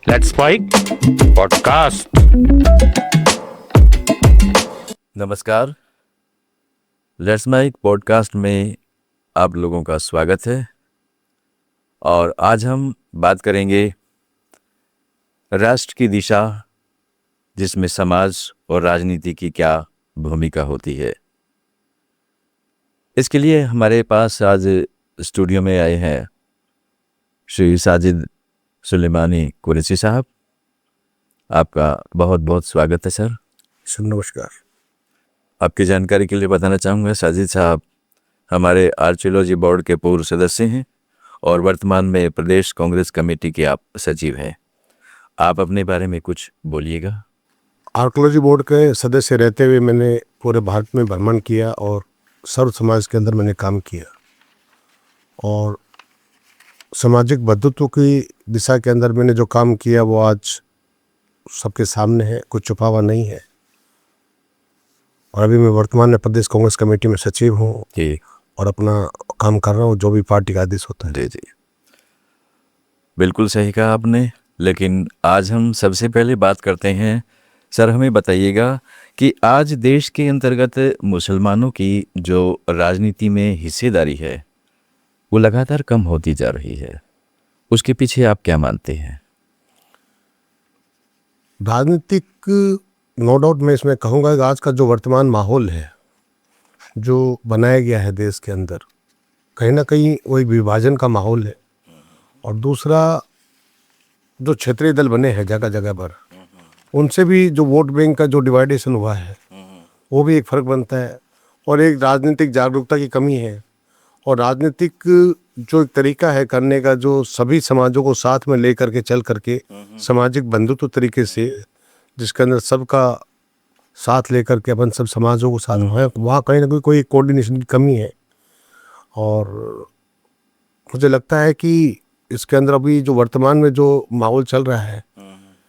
Let's spike podcast. नमस्कार। Let's mic podcast में आप लोगों का स्वागत है और आज हम बात करेंगे राष्ट्र की दिशा, जिसमें समाज और राजनीति की क्या भूमिका होती है। इसके लिए हमारे पास आज स्टूडियो में आए हैं श्री साजिद सुलेमानी कुरैशी साहब। आपका बहुत बहुत स्वागत है सर। नमस्कार। आपकी जानकारी के लिए बताना चाहूँगा, साजिद साहब हमारे आर्कियोलॉजी बोर्ड के पूर्व सदस्य हैं और वर्तमान में प्रदेश कांग्रेस कमेटी के आप सचिव हैं। आप अपने बारे में कुछ बोलिएगा। आर्कियोलॉजी बोर्ड के सदस्य रहते हुए मैंने पूरे भारत में भ्रमण किया और सर्व समाज के अंदर मैंने काम किया और सामाजिक बंधुत्व की दिशा के अंदर मैंने जो काम किया वो आज सबके सामने है, कुछ छुपा हुआ नहीं है। और अभी मैं वर्तमान में प्रदेश कांग्रेस कमेटी में सचिव हूँ जी और अपना काम कर रहा हूँ, जो भी पार्टी का आदेश होता है। जी जी, बिल्कुल सही कहा आपने। लेकिन आज हम सबसे पहले बात करते हैं, सर हमें बताइएगा कि आज देश के अंतर्गत मुसलमानों की जो राजनीति में हिस्सेदारी है वो लगातार कम होती जा रही है। उसके पीछे आप क्या मानते हैं? राजनीतिक नो डाउट मैं इसमें कहूँगा कि आज का जो वर्तमान माहौल है जो बनाया गया है देश के अंदर, कहीं ना कहीं वो एक विभाजन का माहौल है। और दूसरा, जो क्षेत्रीय दल बने हैं जगह जगह पर, उनसे भी जो वोट बैंक का जो डिवाइडेशन हुआ है वो भी एक फ़र्क बनता है। और एक राजनीतिक जागरूकता की कमी है और राजनीतिक जो एक तरीका है करने का, जो सभी समाजों को साथ में ले करके चल करके सामाजिक बंधुत्व तरीके से, जिसके अंदर सबका साथ लेकर के अपन सब समाजों को साथ में, वहाँ कहीं ना कहीं कोई कोऑर्डिनेशन की कमी है। और मुझे लगता है कि इसके अंदर अभी जो वर्तमान में जो माहौल चल रहा है,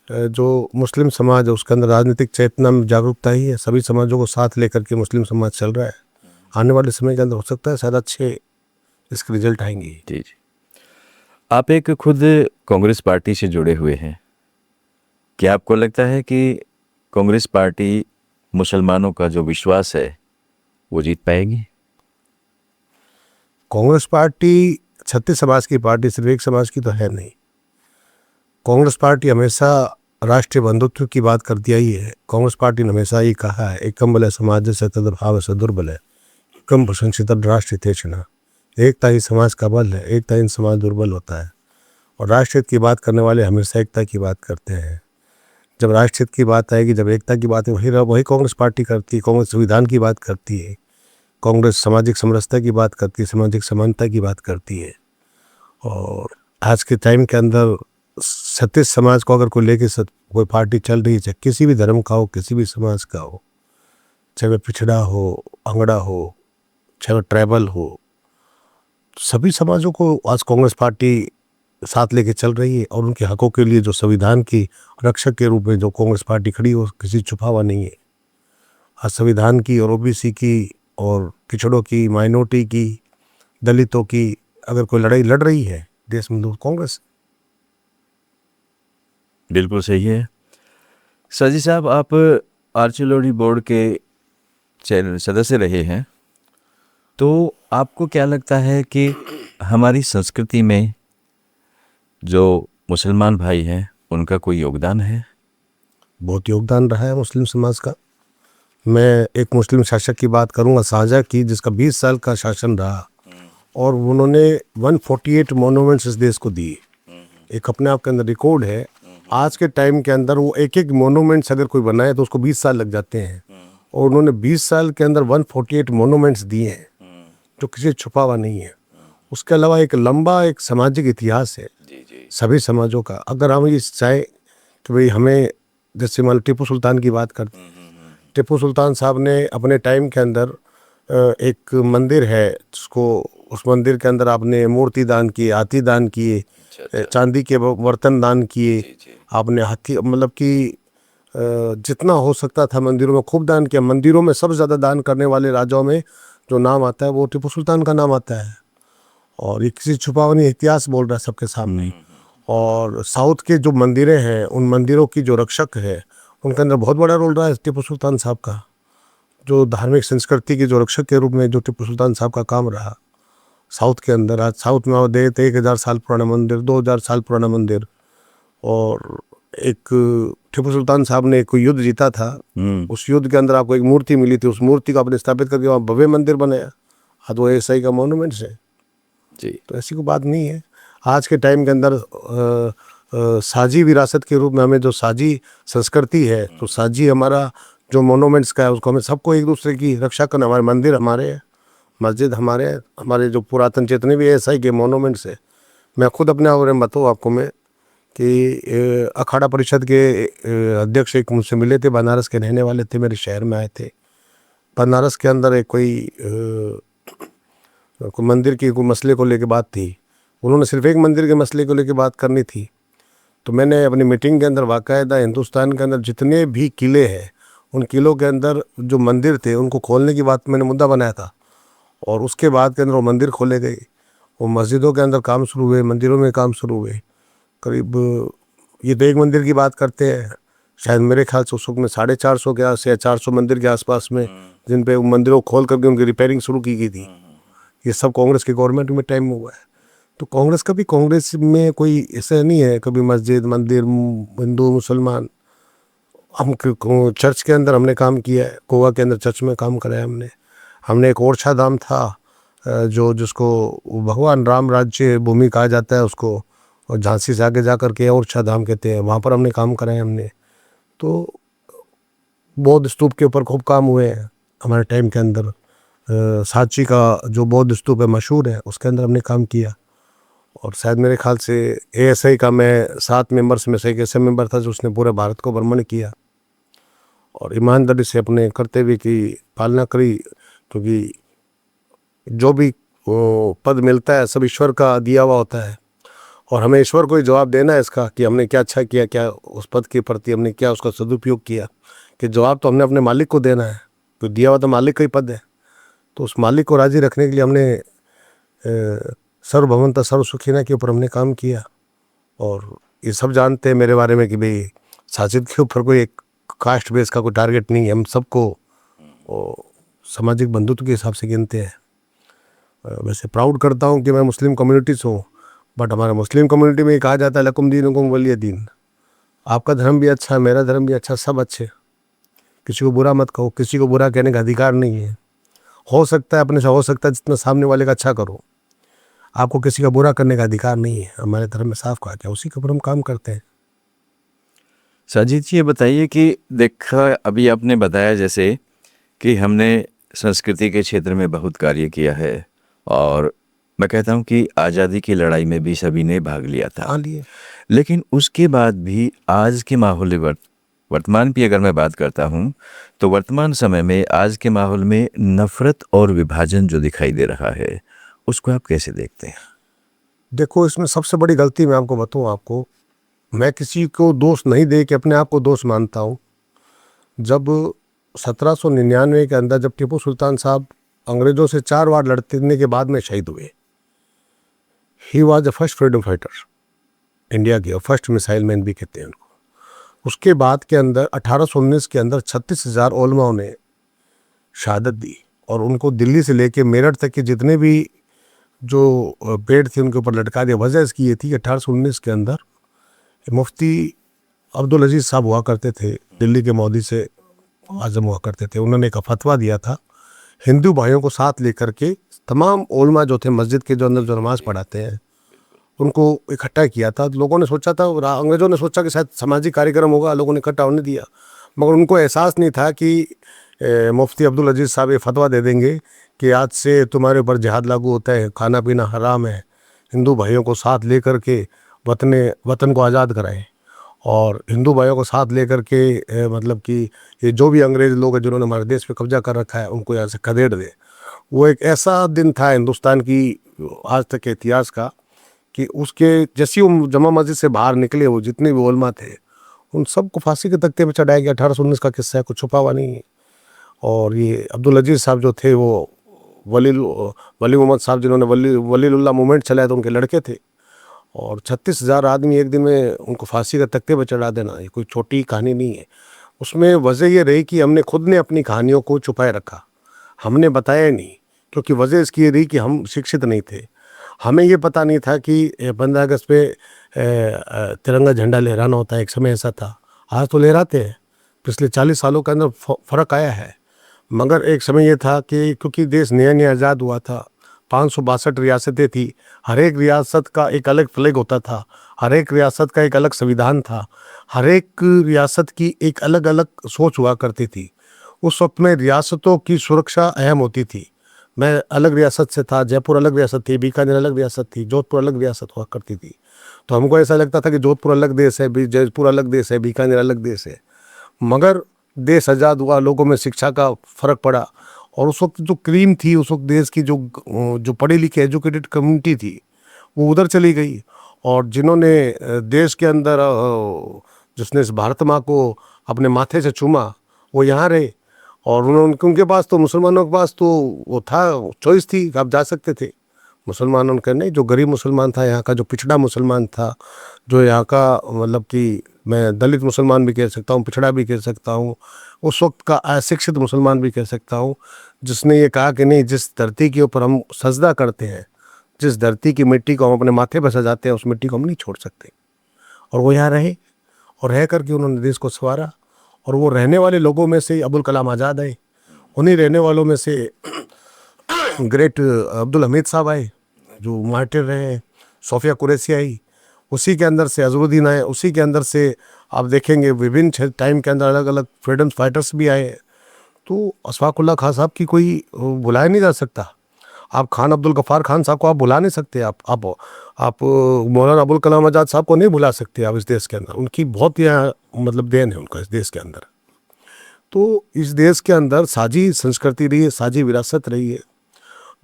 जो मुस्लिम समाज है उसके अंदर राजनीतिक चेतना में जागरूकता ही है, सभी समाजों को साथ लेकर के मुस्लिम समाज चल रहा है। आने वाले समय के अंदर हो सकता है शायद अच्छे इसके रिजल्ट आएंगे। जी जी, आप एक खुद कांग्रेस पार्टी से जुड़े हुए हैं। क्या आपको लगता है कि कांग्रेस पार्टी मुसलमानों का जो विश्वास है वो जीत पाएगी? कांग्रेस पार्टी 36 समाज की पार्टी, सिर्फ एक समाज की तो है नहीं। कांग्रेस पार्टी हमेशा राष्ट्रीय बंधुत्व की बात करती आई है। कांग्रेस पार्टी ने हमेशा ये कहा है, एकम बल समाज से तदभाव से दुर्बल है, एकम प्रशंसित राष्ट्र हितेक्षणा। एकता ही समाज का बल है, एकता ही समाज दुर्बल होता है। और राष्ट्रहित की बात करने वाले हमेशा एकता की बात करते हैं। जब राष्ट्रहित की बात आएगी, जब एकता की बात है, वही कांग्रेस पार्टी करती है। कांग्रेस संविधान की बात करती है, कांग्रेस सामाजिक समरसता की बात करती है, सामाजिक समानता की बात करती है। और आज के टाइम के अंदर 36 समाज को अगर कोई लेके कोई पार्टी चल रही है, चाहे किसी भी धर्म का हो, किसी भी समाज का हो, चाहे वह पिछड़ा हो, अंगड़ा हो, चाहे वह ट्राइबल हो, सभी समाजों को आज कांग्रेस पार्टी साथ लेके चल रही है। और उनके हकों के लिए जो संविधान की रक्षक के रूप में जो कांग्रेस पार्टी खड़ी हो, किसी छुपा हुआ नहीं है। आज संविधान की और ओबीसी की और पिछड़ों की, माइनॉरिटी की, दलितों की अगर कोई लड़ाई लड़ रही है देश में, तो कांग्रेस। बिल्कुल सही है। साजिद साहब, आप आर्कियोलॉजी बोर्ड के सदस्य रहे हैं, तो आपको क्या लगता है कि हमारी संस्कृति में जो मुसलमान भाई हैं उनका कोई योगदान है? बहुत योगदान रहा है मुस्लिम समाज का। मैं एक मुस्लिम शासक की बात करूंगा, शाहजहाँ की, जिसका 20 साल का शासन रहा और उन्होंने 148 मोनूमेंट्स इस देश को दिए। एक अपने आप के अंदर रिकॉर्ड है। आज के टाइम के अंदर वो एक एक मोनूमेंट्स अगर कोई बनाए तो उसको 20 साल लग जाते हैं, और उन्होंने 20 साल के अंदर 148 मोनूमेंट्स दिए हैं, जो किसी छुपा हुआ नहीं है। उसके अलावा एक लंबा एक सामाजिक इतिहास है सभी समाजों का। अगर हम ये चाहें कि भाई हमें, जैसे मान लो टीपू सुल्तान की बात करते हैं, टीपू सुल्तान साहब ने अपने टाइम के अंदर एक मंदिर है जिसको, उस मंदिर के अंदर आपने मूर्ति दान किए, हाथी दान किए, चांदी के बर्तन दान किए, आपने हाथी, मतलब कि जितना हो सकता था मंदिरों में खूब दान किया। मंदिरों में सबसे ज़्यादा दान करने वाले राजाओं में जो नाम आता है वो टीपू सुल्तान का नाम आता है। और ये किसी छुपा हुआ नहीं, इतिहास बोल रहा है सबके सामने। और साउथ के जो मंदिरें हैं उन मंदिरों की जो रक्षक है उनके अंदर बहुत बड़ा रोल रहा है टीपू सुल्तान साहब का। जो धार्मिक संस्कृति के जो रक्षक के रूप में जो टीपू सुल्तान साहब का काम रहा साउथ के अंदर, आज साउथ में आप देख 1000 साल पुराना मंदिर, 2000 साल पुराना मंदिर, और एक टीपू सुल्तान साहब ने एक युद्ध जीता था, उस युद्ध के अंदर आपको एक मूर्ति मिली थी, उस मूर्ति को आपने स्थापित करके वहाँ भव्य मंदिर बनाया। आज वो एएसआई का मॉन्यूमेंट्स है जी। तो ऐसी कोई बात नहीं है। आज के टाइम के अंदर साझी विरासत के रूप में हमें जो साझी संस्कृति है, तो साझी हमारा जो मोनूमेंट्स का है उसको हमें सबको एक दूसरे की रक्षा करना। हमारे मंदिर हमारे हैं, मस्जिद हमारे हैं, हमारे जो पुरातन जितने भी एएसआई के मोनूमेंट्स है। मैं खुद अपने बारे में बताऊँ आपको मैं कि अखाड़ा परिषद के अध्यक्ष एक मुझसे मिले थे, बनारस के रहने वाले थे, मेरे शहर में आए थे। बनारस के अंदर एक कोई मंदिर की कोई मसले को लेकर बात थी, उन्होंने सिर्फ एक मंदिर के मसले को लेकर बात करनी थी। तो मैंने अपनी मीटिंग के अंदर बाकायदा हिंदुस्तान के अंदर जितने भी किले हैं उन किलों के अंदर जो मंदिर थे उनको खोलने की बात मैंने मुद्दा बनाया था, और उसके बाद के अंदर वो मंदिर खोले गए, वो मस्जिदों के अंदर काम शुरू हुए, मंदिरों में काम शुरू हुए। करीब ये तो एक मंदिर की बात करते हैं, शायद मेरे ख्याल से उस वक्त में 450 के आस या 400 मंदिर के आसपास में जिन पे मंदिरों को खोल करके उनकी रिपेयरिंग शुरू की गई थी। ये सब कांग्रेस की गवर्नमेंट में टाइम हुआ है। तो कांग्रेस का भी, कांग्रेस में कोई ऐसा नहीं है कभी मस्जिद मंदिर हिंदू मुसलमान। हम चर्च के अंदर हमने काम किया है, गोवा के अंदर चर्च में काम करा है हमने एक ओरछा धाम था जो जिसको भगवान राम राज्य भूमि कहा जाता है उसको, और झांसी से आगे जा कर के ओरछा धाम कहते हैं, वहाँ पर हमने काम करा है हमने। तो बौद्ध स्तूप के ऊपर खूब काम हुए हैं हमारे टाइम के अंदर। सांची का जो बौद्ध स्तूप है मशहूर है, उसके अंदर हमने काम किया। और शायद मेरे ख्याल से एएसआई का मैं 7 मेंबर्स में से एक ऐसे मेंबर था जो उसने पूरे भारत को भ्रमण किया और ईमानदारी से अपने कर्तव्य की पालना करी, क्योंकि जो भी पद मिलता है सब ईश्वर का दिया हुआ होता है, और हमें ईश्वर को ही जवाब देना है इसका कि हमने क्या अच्छा किया, क्या उस पद के प्रति हमने क्या उसका सदुपयोग किया। कि जवाब तो हमने अपने मालिक को देना है, तो दिया हुआ तो मालिक का ही पद है। तो उस मालिक को राज़ी रखने के लिए हमने सर्वभवंता सर्व सुखीना के ऊपर हमने काम किया। और ये सब जानते हैं मेरे बारे में कि भाई साजिद के ऊपर कोई एक कास्ट बेस का कोई टारगेट नहीं है, हम सबको सामाजिक बंधुत्व के हिसाब से गिनते हैं। वैसे प्राउड करता हूँ कि मैं मुस्लिम कम्युनिटी से हूँ, बट हमारे मुस्लिम कम्युनिटी में ये कहा जाता है लकुम दीनुकुम वलिय दीन। आपका धर्म भी अच्छा है, मेरा धर्म भी अच्छा, सब अच्छे, किसी को बुरा मत कहो, किसी को बुरा कहने का अधिकार नहीं है। हो सकता है अपने से हो सकता है जितना सामने वाले का अच्छा करो, आपको किसी का बुरा करने का अधिकार नहीं है। हमारे धर्म में साफ कहा गया, उसी के ऊपर हम काम करते हैं। साजिद जी, ये बताइए कि देखा अभी आपने बताया जैसे कि हमने संस्कृति के क्षेत्र में बहुत कार्य किया है, और मैं कहता हूँ कि आज़ादी की लड़ाई में भी सभी ने भाग लिया था। लेकिन उसके बाद भी आज के माहौल वर्तमान की अगर मैं बात करता हूँ तो वर्तमान समय में आज के माहौल में नफरत और विभाजन जो दिखाई दे रहा है उसको आप कैसे देखते हैं? देखो, इसमें सबसे बड़ी गलती मैं आपको बताऊँ, आपको मैं किसी को दोष नहीं दे के अपने आप को दोष मानता हूँ। जब 1799 के अंदर जब टीपू सुल्तान साहब अंग्रेज़ों से 4 बार लड़ने के बाद में शहीद हुए, he was the first freedom fighter India की, और फर्स्ट मिसाइल मैन भी कहते हैं उनको। उसके बाद के अंदर 1819 के अंदर 36,000 उलमाओं ने शहादत दी, और उनको दिल्ली से लेके मेरठ तक के जितने भी जो पेड़ थे उनके ऊपर लटका दिया। वजह इसकी ये थी कि 1819 के अंदर मुफ्ती अब्दुल अजीज़ साहब हुआ करते थे, दिल्ली के मोदी से आज़म हुआ करते थे। उन्होंने एक फतवा दिया था, हिंदू भाइयों को साथ लेकर के तमाम उलमा जो थे मस्जिद के जो अंदर जो नमाज़ पढ़ाते हैं उनको इकट्ठा किया था। लोगों ने सोचा था, अंग्रेज़ों ने सोचा कि शायद सामाजिक कार्यक्रम होगा, लोगों ने इकट्ठा होने दिया, मगर उनको एहसास नहीं था कि मुफ्ती अब्दुल अजीज़ साहब ये फतवा दे देंगे कि आज से तुम्हारे ऊपर जिहाद लागू होता है, खाना पीना हराम है, हिंदू भाइयों को साथ लेकर के वतन को आज़ाद कराएं, और हिंदू भाइयों को साथ लेकर के मतलब कि ये जो भी अंग्रेज़ लोग हैं जिन्होंने हमारे देश पे कब्जा कर रखा है उनको यहाँ से खदेड़ दे। वो एक ऐसा दिन था हिंदुस्तान की आज तक के इतिहास का कि उसके जैसी वो जमा मस्जिद से बाहर निकले, वो जितने भी उलमा थे उन सबको फांसी के तख्ते पे चढ़ाया गया। 1819 का किस्सा है, कुछ छुपा हुआ नहीं है। और ये अब्दुल अजीज़ साहब जो थे वो वली मोहम्मद साहब जिन्होंने वलीउल्लाह मूवमेंट चलाया तो उनके लड़के थे, और 36,000 आदमी एक दिन में उनको फांसी का तख्ते पर चढ़ा देना, ये कोई छोटी कहानी नहीं है। उसमें वजह ये रही कि हमने खुद ने अपनी कहानियों को छुपाए रखा, हमने बताया नहीं, क्योंकि वजह इसकी ये रही कि हम शिक्षित नहीं थे। हमें ये पता नहीं था कि 15 अगस्त पे तिरंगा झंडा लहराना होता है। एक समय ऐसा था, आज तो लहराते हैं। पिछले 40 सालों के अंदर फ़र्क आया है, मगर एक समय ये था कि क्योंकि देश नया नया आज़ाद हुआ था, 562 रियासतें थी, हर एक रियासत का एक अलग फ्लैग होता था, हर एक रियासत का एक अलग संविधान था, हर एक रियासत की एक अलग अलग सोच हुआ करती थी। उस वक्त में रियासतों की सुरक्षा अहम होती थी। मैं अलग रियासत से था, जयपुर अलग रियासत थी, बीकानेर अलग रियासत थी, जोधपुर अलग रियासत हुआ करती थी। तो हमको ऐसा लगता था कि जोधपुर अलग देश है, जयपुर अलग देश है, बीकानेर अलग देश है। मगर देश आज़ाद हुआ, लोगों में शिक्षा का फ़र्क पड़ा, और उस वक्त जो क्रीम थी, उस वक्त देश की जो पढ़ी लिखी एजुकेटेड कम्युनिटी थी, वो उधर चली गई। और जिन्होंने देश के अंदर जिसने इस भारत माँ को अपने माथे से चूमा, वो यहाँ रहे। और उनके पास तो, मुसलमानों के पास तो वो था, चॉइस थी, आप जा सकते थे। मुसलमानों के नहीं, जो गरीब मुसलमान था यहाँ का, जो पिछड़ा मुसलमान था, जो यहाँ का मतलब कि मैं दलित मुसलमान भी कह सकता हूँ, पिछड़ा भी कह सकता हूँ, उस वक्त का अशिक्षित मुसलमान भी कह सकता हूँ, जिसने ये कहा कि नहीं, जिस धरती के ऊपर हम सजदा करते हैं, जिस धरती की मिट्टी को हम अपने माथे पर सजाते हैं, उस मिट्टी को हम नहीं छोड़ सकते। और वो यहाँ रहे, और रह करके उन्होंने देश को संवारा। और वो रहने वाले लोगों में से अबुल कलाम आज़ाद आए, उन्हीं रहने वालों में से ग्रेट अब्दुल हमीद साहब आए जो मार्टिर रहे, सोफिया कुरैशी आई, उसी के अंदर से अजरुद्दीन आए, उसी के अंदर से आप देखेंगे विभिन्न टाइम के अंदर अलग अलग फ्रीडम फाइटर्स भी आए। तो अशफाकुल्लाह खान साहब की कोई भुलाया नहीं जा सकता। आप खान अब्दुल गफ्फार खान साहब को आप भुला नहीं सकते, आप मौलाना अबुल कलाम आज़ाद साहब को नहीं भुला सकते आप इस देश के अंदर। उनकी बहुत यहाँ मतलब देन है उनका इस देश के अंदर। तो इस देश के अंदर साझी संस्कृति रही है, साझी विरासत रही है।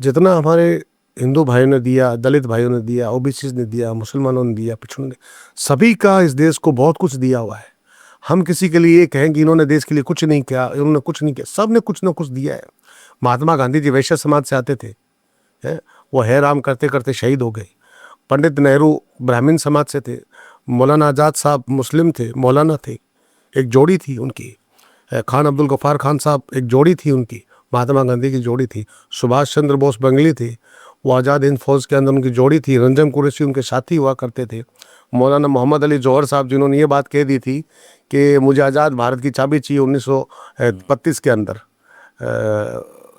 जितना हमारे हिंदू भाइयों ने दिया, दलित भाइयों ने दिया, ओबीसी ने दिया, मुसलमानों ने दिया, पिछड़ों ने, सभी का इस देश को बहुत कुछ दिया हुआ है। हम किसी के लिए ये कहें कि इन्होंने देश के लिए कुछ नहीं किया, इन्होंने कुछ नहीं किया, सब ने कुछ ना कुछ दिया है। महात्मा गांधी जी वैश्य समाज से आते थे, वो है राम करते करते शहीद हो गए। पंडित नेहरू ब्राह्मण समाज से थे। मौलाना आज़ाद साहब मुस्लिम थे, मौलाना थे, एक जोड़ी थी उनकी। खान अब्दुल गफ्फार खान साहब एक जोड़ी थी उनकी, महात्मा गांधी की जोड़ी थी। सुभाष चंद्र बोस बंगली थे, वो आज़ाद हिंद फौज के अंदर उनकी जोड़ी थी। रंजन कुरैशी उनके साथी हुआ करते थे। मौलाना मोहम्मद अली जौहर साहब जिन्होंने ये बात कह दी थी कि मुझे आज़ाद भारत की चाबी चाहिए 1932 के अंदर,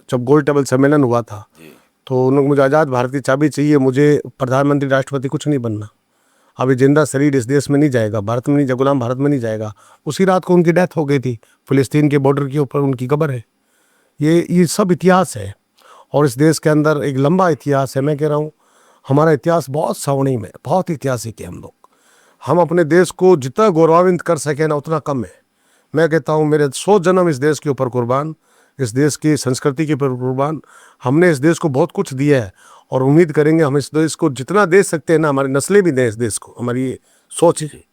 जब गोल टेबल सम्मेलन हुआ था, तो उन्होंने मुझे आज़ाद भारत की चाबी चाहिए, मुझे प्रधानमंत्री राष्ट्रपति कुछ नहीं बनना। अभी जिंदा शरीर इस देश में नहीं जाएगा, भारत में नहीं जाएगा, गुलाम भारत में नहीं जाएगा। उसी रात को उनकी डेथ हो गई थी, फिलिस्तीन के बॉर्डर के ऊपर उनकी कब्र है। ये सब इतिहास है, और इस देश के अंदर एक लंबा इतिहास है। मैं कह रहा हूँ हमारा इतिहास बहुत स्वर्णिम है, बहुत ऐतिहासिक है। हम अपने देश को जितना गौरवान्वित कर सकें ना, उतना कम है। मैं कहता हूँ मेरे 100 जन्म इस देश के ऊपर कुर्बान, इस देश की संस्कृति के ऊपर कुर्बान। हमने इस देश को बहुत कुछ दिया है, और उम्मीद करेंगे हम इस देश को जितना दे सकते हैं ना, हमारी नस्लें भी दें इस देश को। हमारी ये सोच है।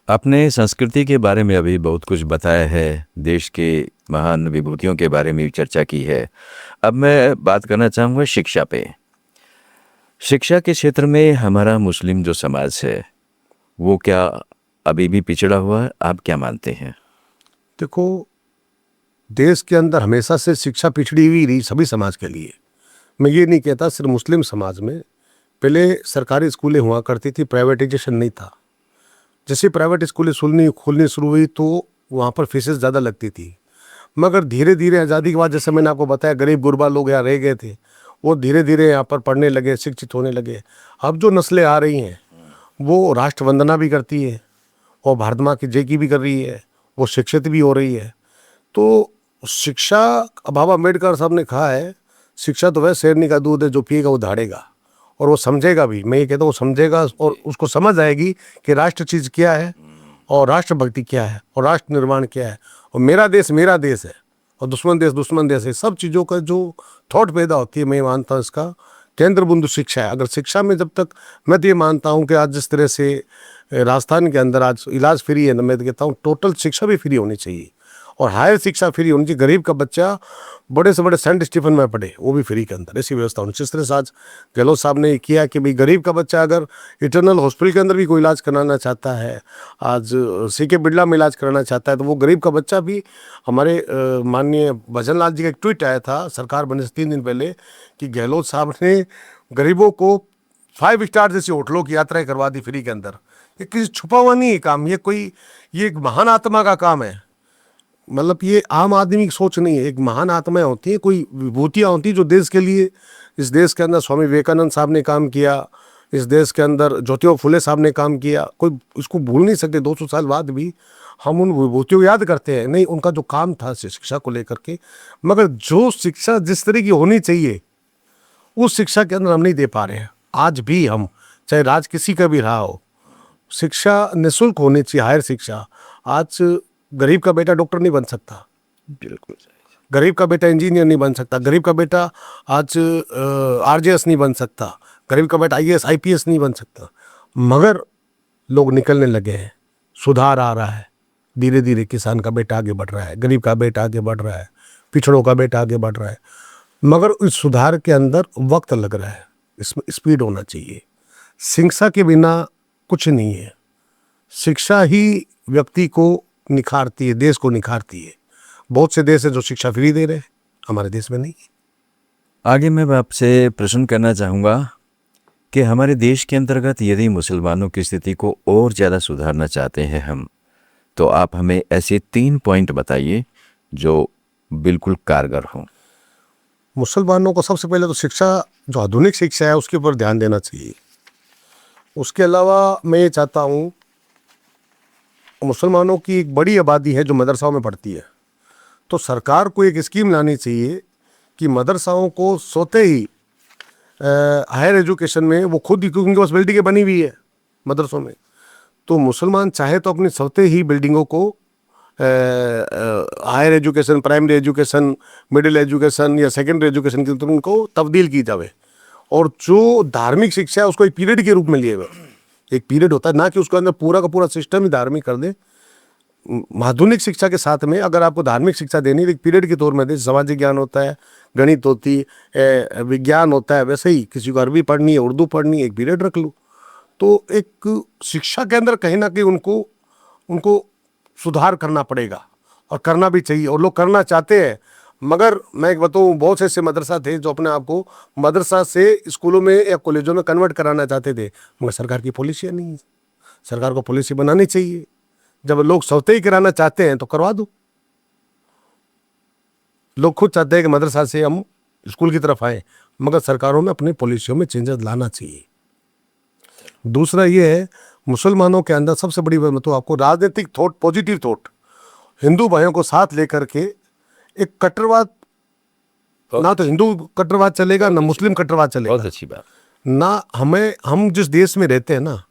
आपने संस्कृति के बारे में अभी बहुत कुछ बताया है, देश के महान विभूतियों के बारे में भी चर्चा की है। अब मैं बात करना चाहूँगा शिक्षा पे। शिक्षा के क्षेत्र में हमारा मुस्लिम जो समाज है, वो क्या अभी भी पिछड़ा हुआ है? आप क्या मानते हैं? देखो, देश के अंदर हमेशा से शिक्षा पिछड़ी हुई रही सभी समाज के लिए। मैं ये नहीं कहता सिर्फ मुस्लिम समाज में। पहले सरकारी स्कूलें हुआ करती थी, प्राइवेटाइजेशन नहीं था। जैसे प्राइवेट स्कूलें खुलनी शुरू हुई तो वहाँ पर फीसेस ज़्यादा लगती थी। मगर धीरे धीरे आज़ादी के बाद, जैसे मैंने आपको बताया, गरीब गुरबा लोग यहाँ रह गए थे, वो धीरे धीरे यहाँ पर पढ़ने लगे, शिक्षित होने लगे। अब जो नस्लें आ रही हैं वो राष्ट्र वंदना भी करती है, और भारत माँ की जय की भी कर रही है, वो शिक्षित भी हो रही है। तो शिक्षा, बाबा अम्बेडकर साहब ने कहा है, शिक्षा तो वह शेरनी का दूध है, जो पिएगा वो दहाड़ेगा, और वो समझेगा भी। मैं ये कहता हूँ वो समझेगा, और उसको समझ आएगी कि राष्ट्र चीज़ क्या है, और राष्ट्रभक्ति क्या है, और राष्ट्र निर्माण क्या है, और मेरा देश है, और दुश्मन देश है। सब चीज़ों का जो थॉट पैदा होती है, मैं मानता हूँ इसका केंद्र बिंदु शिक्षा है। अगर शिक्षा में जब तक, मैं तो ये मानता हूँ कि आज जिस तरह से राजस्थान के अंदर आज इलाज फ्री है, मैं तो कहता हूँ टोटल शिक्षा भी फ्री होनी चाहिए। और हायर शिक्षा फ्री होनी चाहिए। गरीब का बच्चा बड़े से बड़े सेंट स्टीफन में पढ़े, वो भी फ्री के अंदर, ऐसी व्यवस्था होनी चाहिए। जिस तरह से आज गहलोत साहब ने किया कि भाई गरीब का बच्चा अगर इटर्नल हॉस्पिटल के अंदर भी कोई इलाज कराना चाहता है, आज सीके बिरला में इलाज कराना चाहता है, तो वो गरीब का बच्चा भी हमारे माननीय भजन लाल जी का एक ट्वीट आया था सरकार बनने से 3 दिन पहले कि गहलोत साहब ने गरीबों को 5 स्टार जैसी होटलों की यात्राएं करवा दी फ्री के अंदर। ये किसी छुपा हुआ नहीं है काम, ये एक महान आत्मा का काम है। मतलब ये आम आदमी की सोच नहीं है, एक महान आत्माएं होती हैं, कोई विभूतियाँ होती हैं जो देश के लिए, इस देश के अंदर स्वामी विवेकानंद साहब ने काम किया, इस देश के अंदर ज्योतिबा फुले साहब ने काम किया, कोई इसको भूल नहीं सकते। 200 साल बाद भी हम उन विभूतियों को याद करते हैं, नहीं उनका जो काम था शिक्षा को लेकर के, मगर जो शिक्षा जिस तरह की होनी चाहिए उस शिक्षा के अंदर हम नहीं दे पा रहे हैं। आज भी हम, चाहे राज किसी का भी रहा हो, शिक्षा निःशुल्क होनी चाहिए, हायर शिक्षा। आज गरीब का बेटा डॉक्टर नहीं बन सकता, बिल्कुल, गरीब का बेटा इंजीनियर नहीं बन सकता, गरीब का बेटा आज आरजेएस नहीं बन सकता, गरीब का बेटा आईएएस आईपीएस नहीं बन सकता, मगर लोग निकलने लगे हैं, सुधार आ रहा है, धीरे धीरे किसान का बेटा आगे बढ़ रहा है, गरीब का बेटा आगे बढ़ रहा है, पिछड़ों का बेटा आगे बढ़ रहा है, मगर इस सुधार के अंदर वक्त लग रहा है, इसमें स्पीड होना चाहिए। शिक्षा के बिना कुछ नहीं है, शिक्षा ही व्यक्ति को निखारती है, देश को निखारती है। बहुत से देश है जो शिक्षा फ्री दे रहे हैं, हमारे देश में नहीं है। आगे मैं आपसे प्रश्न करना चाहूँगा कि हमारे देश के अंतर्गत यदि मुसलमानों की स्थिति को और ज़्यादा सुधारना चाहते हैं हम, तो आप हमें ऐसे 3 पॉइंट बताइए जो बिल्कुल कारगर हों। मुसलमानों को सबसे पहले तो शिक्षा, जो आधुनिक शिक्षा है उसके ऊपर ध्यान देना चाहिए। उसके अलावा मैं ये चाहता हूँ, मुसलमानों की एक बड़ी आबादी है जो मदरसाओं में पढ़ती है, तो सरकार को एक स्कीम लानी चाहिए कि मदरसाओं को सोते ही हायर एजुकेशन में वो खुद ही, क्योंकि उनके पास बिल्डिंगें बनी हुई है मदरसों में, तो मुसलमान चाहे तो अपनी सोते ही बिल्डिंगों को higher education, primary education, middle education या सेकेंडरी एजुकेशन की तरफ उनको तब्दील की जाए। और जो धार्मिक शिक्षा है उसको एक पीरियड के रूप में लिए हुए, एक पीरियड होता है, ना कि उसके अंदर पूरा का पूरा सिस्टम ही धार्मिक कर दे। आधुनिक शिक्षा के साथ में अगर आपको धार्मिक शिक्षा देनी है, एक पीरियड के तौर में दे। सामाजिक ज्ञान होता है, गणित होती है, विज्ञान होता है, वैसे ही किसी को अरबी पढ़नी है, उर्दू पढ़नी है, एक पीरियड रख लो। तो एक शिक्षा के अंदर कहीं ना कहीं उनको सुधार करना पड़ेगा, और करना भी चाहिए, और लोग करना चाहते हैं। मगर मैं एक बताऊँ, बहुत से ऐसे मदरसा थे जो अपने आप को मदरसा से स्कूलों में या कॉलेजों में कन्वर्ट कराना चाहते थे, मगर सरकार की पॉलिसियाँ नहीं है। सरकार को पॉलिसी बनानी चाहिए, जब लोग सौते ही कराना चाहते हैं तो करवा दो। लोग खुद चाहते हैं कि मदरसा से हम स्कूल की तरफ आए, मगर सरकारों में अपनी पॉलिसियों में चेंजेस लाना चाहिए। दूसरा ये है, मुसलमानों के अंदर सबसे बड़ी बात तो आपको राजनीतिक थॉट, पॉजिटिव थॉट, हिंदू भाइयों को साथ लेकर के एक कट्टरवाद, ना तो हिंदू कट्टरवाद चलेगा ना मुस्लिम कट्टरवाद चलेगा। बहुत अच्छी बात। ना हम जिस देश में रहते हैं ना,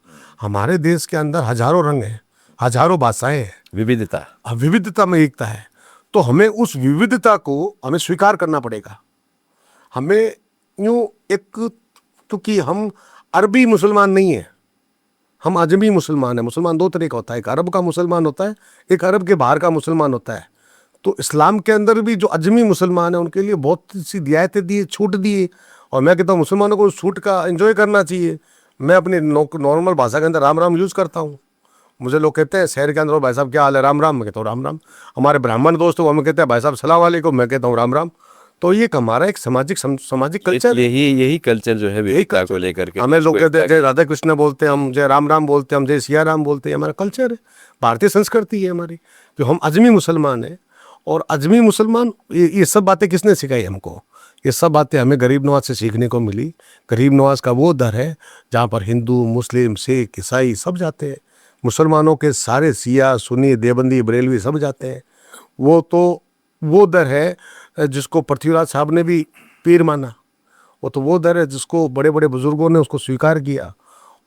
हमारे देश के अंदर हजारों रंग हैं, हजारों भाषाएं हैं, विविधता में एकता है। तो हमें उस विविधता को हमें स्वीकार करना पड़ेगा। हमें यूँ एक, क्योंकि हम अरबी मुसलमान नहीं है, हम अजमी मुसलमान हैं। मुसलमान 2 तरह का होता है, एक अरब का मुसलमान होता है, एक अरब के बाहर का मुसलमान होता है। तो इस्लाम के अंदर भी जो अजमी मुसलमान है उनके लिए बहुत सी रियायतें दी, छूट दी, और मैं कहता हूँ मुसलमानों को छूट का एंजॉय करना चाहिए। मैं अपनी नॉर्मल भाषा के अंदर राम राम यूज़ करता हूँ। मुझे लोग कहते हैं शहर के अंदर, भाई साहब क्या हाल है, राम राम, मैं कहता हूँ राम राम। हमारे ब्राह्मण दोस्त वो हमें कहते हैं भाई साहब सलाम वालेकुम, मैं कहता हूँ राम राम। तो ये हमारा एक सामाजिक कल्चर, यही कल्चर जो है विविधता को लेकर के, हमें लोग कहते हैं जय राधा कृष्ण बोलते हैं, हम जय राम राम बोलते हैं, हम जय सिया राम बोलते हैं, हमारा कल्चर है, भारतीय संस्कृति है हमारी। तो हम अजमी मुसलमान हैं, और अजमी मुसलमान, ये सब बातें किसने सिखाई हमको? ये सब बातें हमें गरीब नवाज से सीखने को मिली। गरीब नवाज का वो दर है जहाँ पर हिंदू, मुस्लिम, सिख, ईसाई सब जाते हैं। मुसलमानों के सारे सिया, सुन्नी, देवबंदी, बरेलवी सब जाते हैं। वो तो वो दर है जिसको पृथ्वीराज साहब ने भी पीर माना। वो तो वो दर है जिसको बड़े बड़े बुजुर्गों ने उसको स्वीकार किया,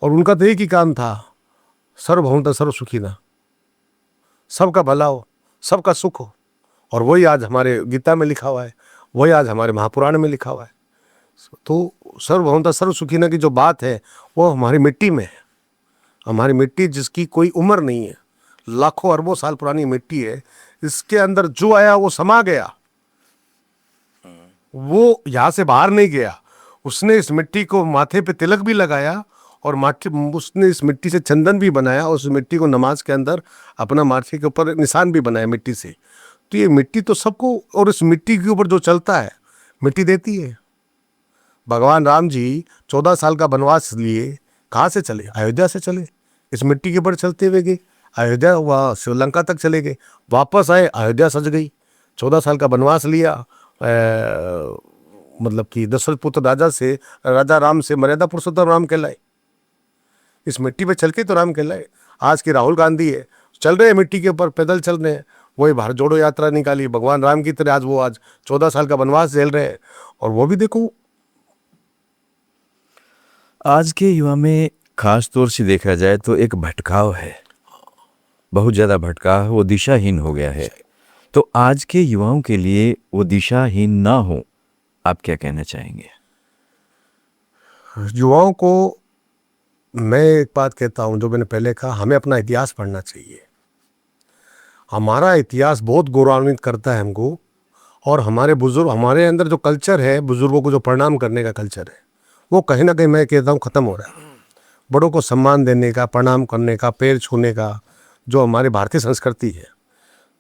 और उनका तो एक ही काम था, सर्वभौमतः सर्व सुखीना, सबका भला हो, सबका सुख हो। और वही आज हमारे गीता में लिखा हुआ है, वही आज हमारे महापुराण में लिखा हुआ है। तो सर्वभौमतः सर्व सुखीना की जो बात है वो हमारी मिट्टी में है। हमारी मिट्टी जिसकी कोई उम्र नहीं है, लाखों अरबों साल पुरानी मिट्टी है, इसके अंदर जो आया वो समा गया, वो यहाँ से बाहर नहीं गया। उसने इस मिट्टी को माथे पे तिलक भी लगाया और माथे उसने इस मिट्टी से चंदन भी बनाया और उस मिट्टी को नमाज के अंदर अपना माथे के ऊपर निशान भी बनाया मिट्टी से। तो ये मिट्टी तो सबको, और इस मिट्टी के ऊपर जो चलता है मिट्टी देती है। भगवान राम जी 14 साल का वनवास लिए, कहाँ से चले? अयोध्या से चले, इस मिट्टी के ऊपर चलते हुए गए, अयोध्या वहाँ श्रीलंका तक चले गए, वापस आए, अयोध्या सज गई। 14 साल का वनवास लिया, मतलब कि दशरथ पुत्र राजा राम से मर्यादा पुरुषोत्तम राम कहलाए। इस मिट्टी पे चल के तो राम कहलाए। आज की राहुल गांधी है, चल रहे हैं मिट्टी के ऊपर, पैदल चल रहे हैं, वही भारत जोड़ो यात्रा निकाली भगवान राम की तरह। आज 14 साल का वनवास झेल रहे हैं, और वो भी देखो। आज के युवा में खास तौर से देखा जाए तो एक भटकाव है, बहुत ज़्यादा भटकाव, वो दिशाहीन हो गया है। तो आज के युवाओं के लिए वो दिशाहीन ना हो, आप क्या कहना चाहेंगे? युवाओं को मैं एक बात कहता हूँ, जो मैंने पहले कहा, हमें अपना इतिहास पढ़ना चाहिए। हमारा इतिहास बहुत गौरवान्वित करता है हमको, और हमारे बुजुर्ग, हमारे अंदर जो कल्चर है, बुजुर्गों को जो प्रणाम करने का कल्चर है, वो कहीं ना कहीं मैं कहता हूँ ख़त्म हो रहा है। बड़ों को सम्मान देने का, प्रणाम करने का, पैर छूने का, जो हमारी भारतीय संस्कृति है।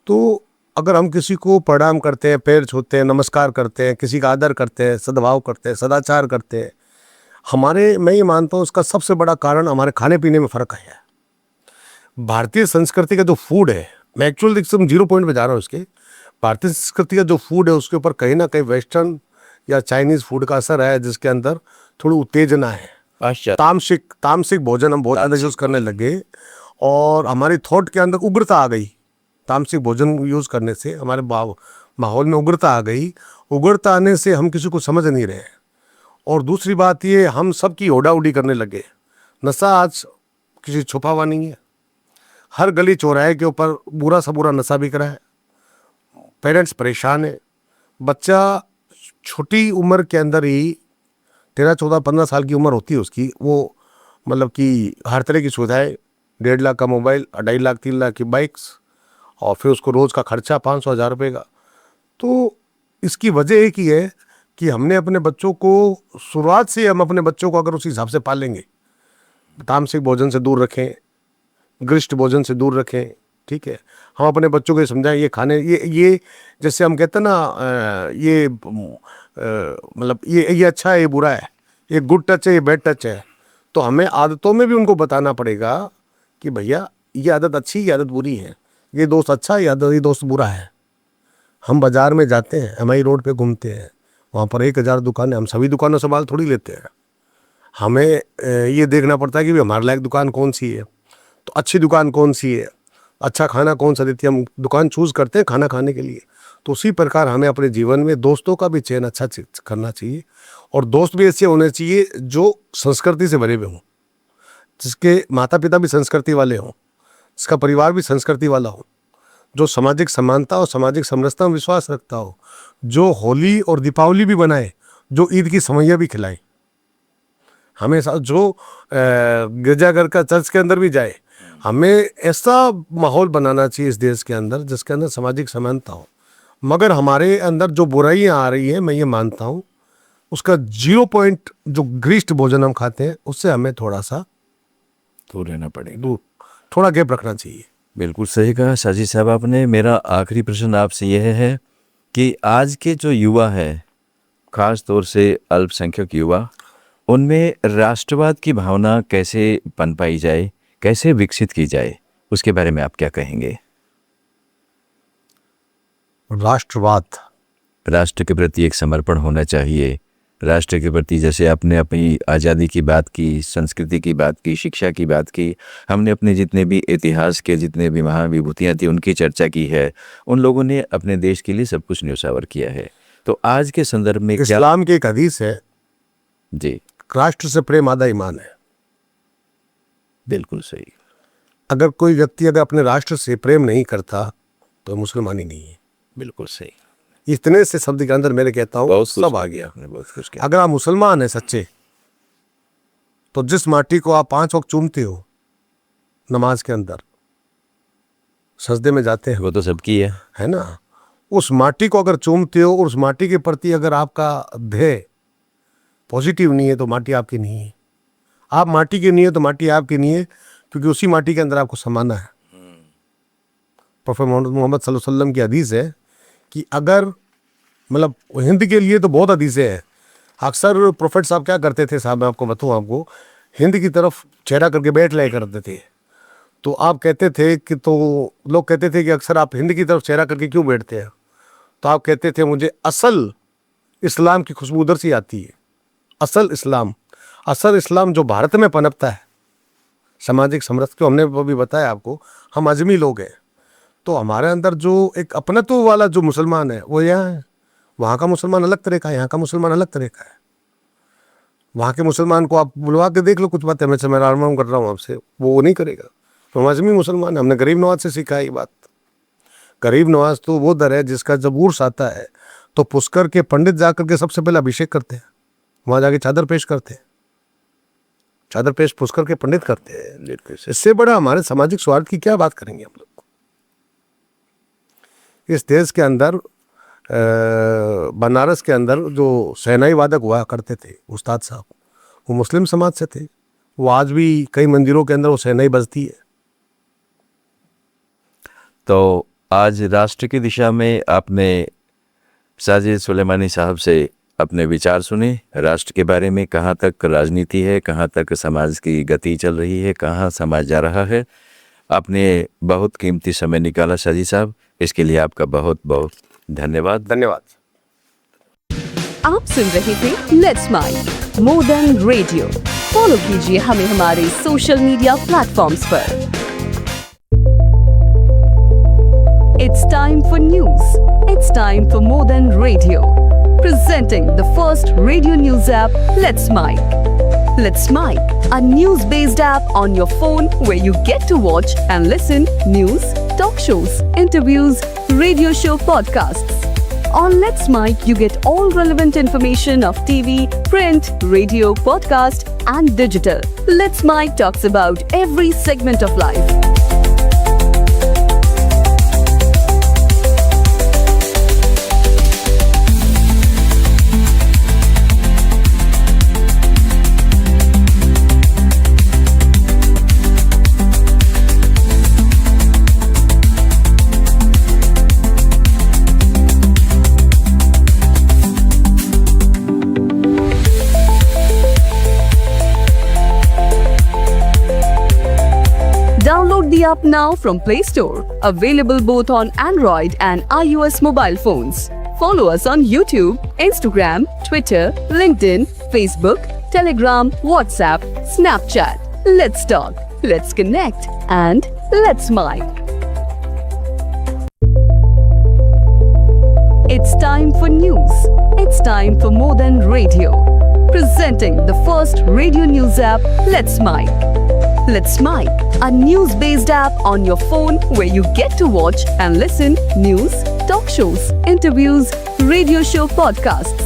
तो अगर हम किसी को प्रणाम करते हैं, पैर छूते हैं, नमस्कार करते हैं, किसी का आदर करते हैं, सद्भाव करते हैं, सदाचार करते हैं, मैं ये मानता हूँ उसका सबसे बड़ा कारण हमारे खाने पीने में फ़र्क है। भारतीय संस्कृति का जो फूड है, मैं एक्चुअल एकदम 0 पॉइंट पे जा रहा हूँ इसके, भारतीय संस्कृति का जो फूड है उसके ऊपर कहीं ना कहीं वेस्टर्न या चाइनीज़ फूड का असर है, जिसके अंदर थोड़ी उत्तेजना है। तामसिक भोजन हम बहुत ज़्यादा यूज़ करने लगे, और हमारी थॉट के अंदर उग्रता आ गई। तामसिक भोजन यूज़ करने से हमारे माहौल में उग्रता आ गई। उग्रता आने से हम किसी को समझ नहीं रहे। और दूसरी बात ये, हम सब की ओढ़ा उड़ी करने लगे। नशा आज किसी छुपा हुआ नहीं है, हर गली चौराहे के ऊपर बुरा सा बुरा नशा बिक रहा है। पेरेंट्स परेशान है। बच्चा छोटी उम्र के अंदर ही 13, 14, 15 साल की उम्र होती है उसकी, वो मतलब कि हर तरह की सुविधाएं, 1.5 लाख का मोबाइल, 2.5 लाख 3 लाख की बाइक्स, और फिर उसको रोज़ का खर्चा 500 हज़ार रुपये का। तो इसकी वजह एक ही है कि हमने अपने बच्चों को शुरुआत से, हम अपने बच्चों को अगर उसी हिसाब से पालेंगे, तामसिक भोजन से दूर रखें, गरिष्ठ भोजन से दूर रखें, ठीक है, हम अपने बच्चों को ये समझाएं, ये खाने, ये जैसे हम कहते हैं ना, ये मतलब ये अच्छा है, ये बुरा है, ये गुड टच है, ये बैड टच है। तो हमें आदतों में भी उनको बताना पड़ेगा कि भैया ये आदत अच्छी, ये आदत बुरी है, ये दोस्त अच्छा है, ये दोस्त बुरा है। हम बाज़ार में जाते हैं, एमआई रोड पे घूमते हैं, वहाँ पर 1000 दुकानें, हम सभी दुकानों से माल थोड़ी लेते हैं। हमें ये देखना पड़ता है कि हमारे लायक दुकान कौन सी है, तो अच्छी दुकान कौन सी है, अच्छा खाना कौन सा देती है, हम दुकान चूज़ करते हैं खाना खाने के लिए। तो उसी प्रकार हमें अपने जीवन में दोस्तों का भी चयन अच्छा करना चाहिए, और दोस्त भी ऐसे होने चाहिए जो संस्कृति से भरे हुए हों, जिसके माता पिता भी संस्कृति वाले हों, जिसका परिवार भी संस्कृति वाला हो, जो सामाजिक समानता और सामाजिक समरसता में विश्वास रखता हो, जो होली और दीपावली भी बनाए, जो ईद की समैया भी खिलाए, हमेशा जो गिरजाघर का चर्च के अंदर भी जाए। हमें ऐसा माहौल बनाना चाहिए इस देश के अंदर जिसके अंदर सामाजिक समानता हो। मगर हमारे अंदर जो बुराइयां आ रही है, मैं ये मानता हूँ उसका 0 पॉइंट, जो गरिष्ठ भोजन हम खाते हैं, उससे हमें थोड़ा सा दूर रहना पड़ेगा, थोड़ा गैप रखना चाहिए। बिल्कुल सही कहा साजिद साहब आपने। मेरा आखिरी प्रश्न आपसे यह है कि आज के जो युवा है, खास तौर से अल्पसंख्यक युवा, उनमें राष्ट्रवाद की भावना कैसे पनपाई जाए, कैसे विकसित की जाए, उसके बारे में आप क्या कहेंगे? राष्ट्र के प्रति एक समर्पण होना चाहिए। राष्ट्र के प्रति, जैसे आपने अपनी आज़ादी की बात की, संस्कृति की बात की, शिक्षा की बात की, हमने अपने जितने भी इतिहास के जितने भी महाविभूतियाँ थी उनकी चर्चा की है। उन लोगों ने अपने देश के लिए सब कुछ न्योछावर किया है। तो आज के संदर्भ में इस्लाम की एक हदीस है जी, राष्ट्र से प्रेम आधा ईमान है। बिल्कुल सही। अगर कोई व्यक्ति अगर अपने राष्ट्र से प्रेम नहीं करता तो मुसलमान ही नहीं है। बिल्कुल सही। इतने से शब्द के अंदर मैंने कहता हूँ सब आ गया। बहुत कुछ किया। अगर आप मुसलमान हैं सच्चे, तो जिस माटी को आप 5 वक्त चूमते हो नमाज के अंदर, सजदे में जाते हैं, वो तो सबकी है ना। उस माटी को अगर चूमते हो और उस माटी के प्रति अगर आपका ध्येय पॉजिटिव नहीं है तो माटी आपकी नहीं है। आप माटी की नहीं है तो माटी आपकी नहीं है, क्योंकि उसी माटी के अंदर आपको समाना है। प्रोफेट मोहम्मद सल्लल्लाहु अलैहि वसल्लम की हदीस है कि अगर मतलब हिंद के लिए तो बहुत हदीसें हैं। अक्सर प्रोफेट साहब क्या करते थे, साहब मैं आपको बताऊँ, आपको हिंद की तरफ चेहरा करके बैठ लिया करते थे। तो आप कहते थे कि, तो लोग कहते थे कि अक्सर आप हिंद की तरफ चेहरा करके क्यों बैठते हैं? तो आप कहते थे मुझे असल इस्लाम की खुशबू उधर से आती है। असल इस्लाम जो भारत में पनपता है, सामाजिक समरस को हमने वो भी बताया आपको, हम अजमी लोग हैं, तो हमारे अंदर जो एक अपनत्व वाला जो मुसलमान है वो यहाँ है। वहाँ का मुसलमान अलग तरह का है, यहाँ का मुसलमान अलग तरह का है। वहाँ के मुसलमान को आप बुलवा के देख लो, कुछ बात है मैं आराम कर रहा हूँ आपसे, वो नहीं करेगा। तो हम आजमी मुसलमान है, हमने गरीब नवाज से सीखा है ये बात। गरीब नवाज तो वो दर है जिसका जब उर्स आता है तो पुष्कर के पंडित जाकर के सबसे पहले अभिषेक करते हैं, वहाँ जाके चादर पेश करते हैं, चादर पेश पुष्कर के पंडित करते हैं। इससे बड़ा हमारे सामाजिक स्वार्थ की क्या बात करेंगे हम लोग। इस देश के अंदर बनारस के अंदर जो शहनाई वादक हुआ करते थे उस्ताद साहब, वो मुस्लिम समाज से थे। वो आज भी कई मंदिरों के अंदर वो शहनाई बजती है। तो आज राष्ट्र की दिशा में आपने साजिद सुलेमानी साहब से अपने विचार सुने, राष्ट्र के बारे में, कहाँ तक राजनीति है, कहाँ तक समाज की गति चल रही है, कहाँ समाज जा रहा है। आपने बहुत कीमती समय निकाला साजिद साहब, इसके लिए आपका बहुत बहुत धन्यवाद। धन्यवाद। आप सुन रहे थे let's mind more than radio. Follow कीजिए हमें हमारे सोशल मीडिया प्लेटफॉर्म्स पर। It's time for news. It's time for more than radio. Presenting the first radio news app, Let's Mic. Let's Mic, a news-based app on your phone where you get to watch and listen news, talk shows, interviews, radio show podcasts. On Let's Mic, you get all relevant information of TV, print, radio, podcast, and digital. Let's Mic talks about every segment of life. Download the app now from Play Store. Available both on Android and iOS mobile phones. Follow us on YouTube, Instagram, Twitter, LinkedIn, Facebook, Telegram, WhatsApp, Snapchat. Let's talk, let's connect, and let's mic. It's time for news. It's time for more than radio. Presenting the first radio news app, Let's Mic. Let's Mic, a news-based app on your phone where you get to watch and listen news, talk shows, interviews, radio show podcasts.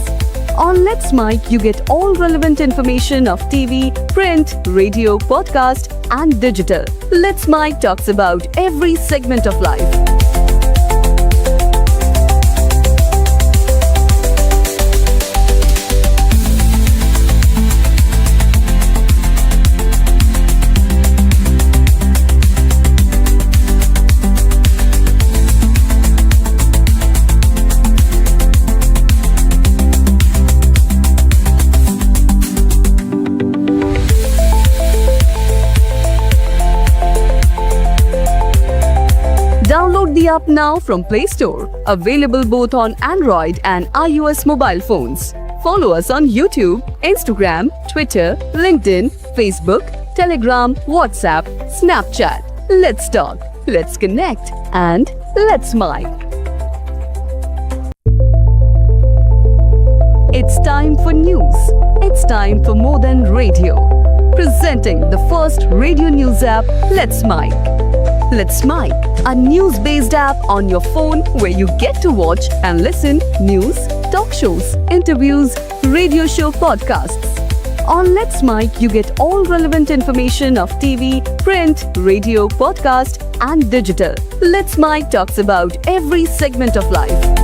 On Let's Mic, you get all relevant information of TV, print, radio, podcast, and digital. Let's Mic talks about every segment of life. Download the app now from Play Store. Available both on Android and iOS mobile phones. Follow us on YouTube, Instagram, Twitter, LinkedIn, Facebook, Telegram, WhatsApp, Snapchat. Let's talk, let's connect, and let's mic. It's time for news. It's time for more than radio. Presenting the first radio news app, Let's Mic. Let's Mic, a news-based app on your phone where you get to watch and listen news, talk shows, interviews, radio show podcasts. On Let's Mic, you get all relevant information of TV, print, radio, podcast, and digital. Let's Mic talks about every segment of life.